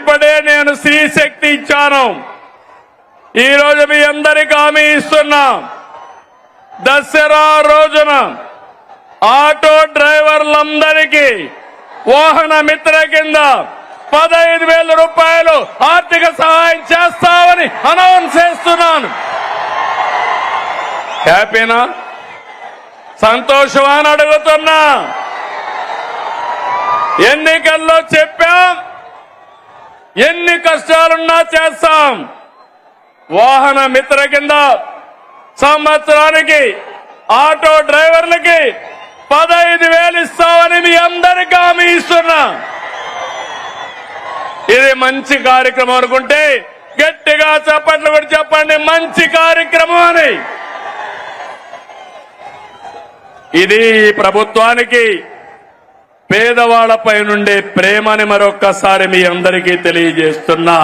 ఇప్పుడే నేను స్త్రీ శక్తి ఇచ్చాను. ఈ రోజు మీ అందరికీ హామీ ఇస్తున్నా, దసరా రోజున ఆటో డ్రైవర్లందరికీ వాహన మిత్ర కింద 15,000 రూపాయలు ఆర్థిక సహాయం చేస్తామని అనౌన్స్ చేస్తున్నాను. హ్యాపీనా? సంతోషమా అని అడుగుతున్నా. ఎన్నికల్లో చెప్పాం, ఎన్ని కష్టాలున్నా చేస్తాం. వాహన మిత్ర కింద సంవత్సరానికి ఆటో డ్రైవర్లకి 15,000 ఇస్తామని మీ అందరికీ హామీ ఇస్తున్నా. ఇది మంచి కార్యక్రమం అనుకుంటే గట్టిగా చప్పట్లు కూడా చెప్పండి, మంచి కార్యక్రమం అని. ఇది ప్రభుత్వానికి పేదవాళ్లపై నుండే ప్రేమని మరొక్కసారి మీ అందరికీ తెలియజేస్తున్నా.